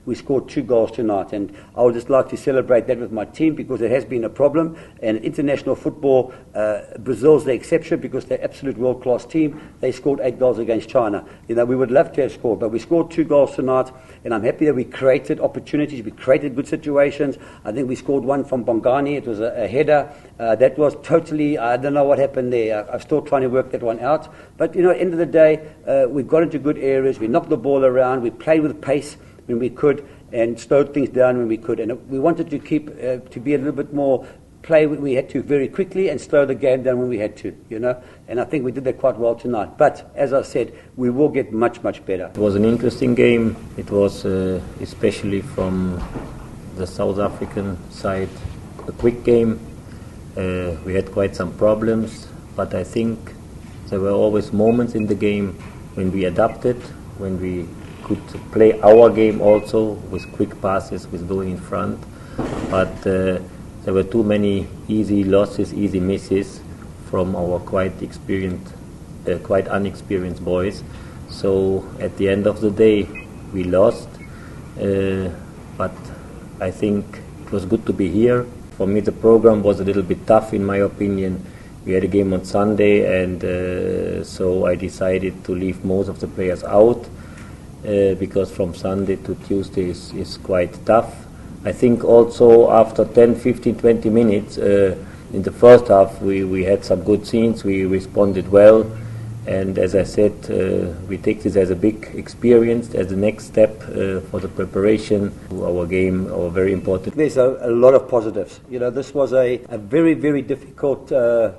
we scored 2 goals tonight, and I would just like to celebrate that with my team because it has been a problem. And international football, Brazil's the exception because they're absolute world-class team. They scored 8 goals against China. You know, we would love to have scored, but we scored 2 goals tonight, and I'm happy that we created opportunities, we created good situations. I think we scored one from Bongani. It was a header. That was totally, I don't know what happened there. I'm still trying to work that one out. But, you know, at the end of the day, we got into good areas. We knocked the ball around. We played with pace when we could and slowed things down when we could. And we wanted to keep, to be a little bit more play when we had to very quickly and slow the game down when we had to, you know. And I think we did that quite well tonight. But, as I said, we will get much, much better. It was an interesting game. It was, especially from the South African side, a quick game. We had quite some problems, but I think there were always moments in the game when we adapted, when we could play our game also with quick passes, with going in front. But there were too many easy losses, easy misses from our quite unexperienced boys. So at the end of the day, we lost. But I think it was good to be here. For me, the program was a little bit tough, in my opinion. We had a game on Sunday, and so I decided to leave most of the players out because from Sunday to Tuesday is quite tough. I think also after 10, 15, 20 minutes in the first half, we had some good scenes. We responded well. And as I said, we take this as a big experience, as the next step for the preparation to our game, our very important. There's a lot of positives. You know, this was a very, very difficult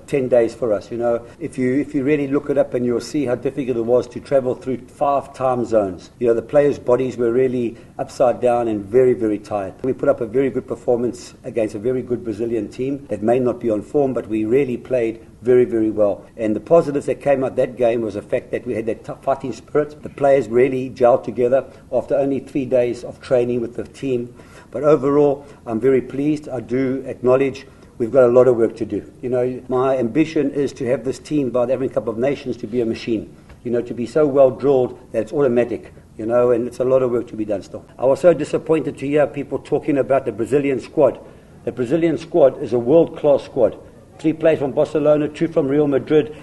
10 days for us. You know, if you really look it up, and you'll see how difficult it was to travel through 5 time zones. You know, the players' bodies were really upside down and very, very tired. We put up a very good performance against a very good Brazilian team that may not be on form, but we really played very, very well. And the positives that came out that game was the fact that we had that fighting spirit. The players really gelled together after only 3 days of training with the team. But overall, I'm very pleased. I do acknowledge we've got a lot of work to do. You know, my ambition is to have this team by the African Cup of Nations to be a machine. You know, to be so well drilled that it's automatic. You know, and it's a lot of work to be done still. I was so disappointed to hear people talking about the Brazilian squad. The Brazilian squad is a world-class squad. 3 players from Barcelona, 2 from Real Madrid,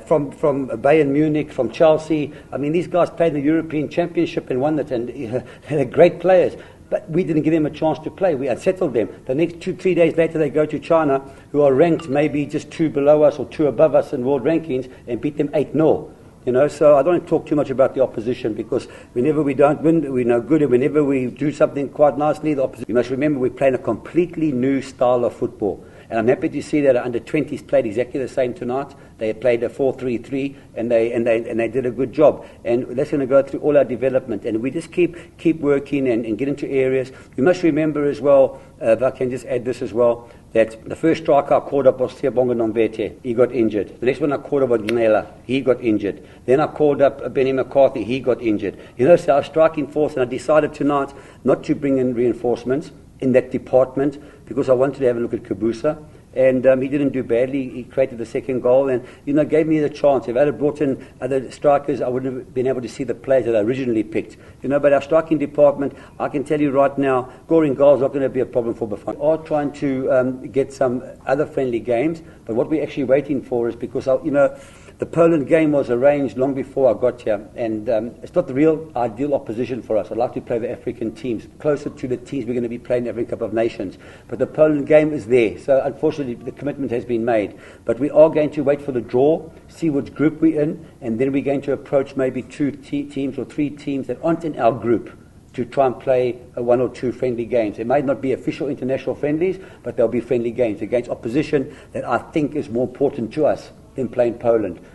from Bayern Munich, from Chelsea. I mean, these guys played in the European Championship and won it, and they're great players. But we didn't give them a chance to play. We unsettled them. The next 2-3 days later, they go to China, who are ranked maybe just 2 below us or 2 above us in world rankings, and beat them 8-0. You know, so I don't want to talk too much about the opposition because whenever we don't win, we're no good, and whenever we do something quite nicely, the opposition. You must remember we're playing a completely new style of football. And I'm happy to see that our under-20s played exactly the same tonight. They played a 4-3-3, and they did a good job. And that's going to go through all our development. And we just keep working and get into areas. You must remember as well, if I can just add this as well, that the first striker I called up was Bonga Nombete. He got injured. The next one I called up was Gnela. He got injured. Then I called up Benny McCarthy. He got injured. You know, so I was striking force, and I decided tonight not to bring in reinforcements in that department because I wanted to have a look at Kabusa. And he didn't do badly. He created the second goal and, you know, gave me the chance. If I had brought in other strikers, I wouldn't have been able to see the players that I originally picked. You know, but our striking department, I can tell you right now, scoring goals is not going to be a problem for Bafana. We are trying to get some other friendly games, but what we're actually waiting for is because, you know, the Poland game was arranged long before I got here, and it's not the real ideal opposition for us. I'd like to play the African teams, closer to the teams we're going to be playing in the African Cup of Nations. But the Poland game is there, so unfortunately the commitment has been made. But we are going to wait for the draw, see which group we're in, and then we're going to approach maybe 2 teams or 3 teams that aren't in our group to try and play 1 or 2 friendly games. It might not be official international friendlies, but they'll be friendly games against opposition that I think is more important to us than playing Poland.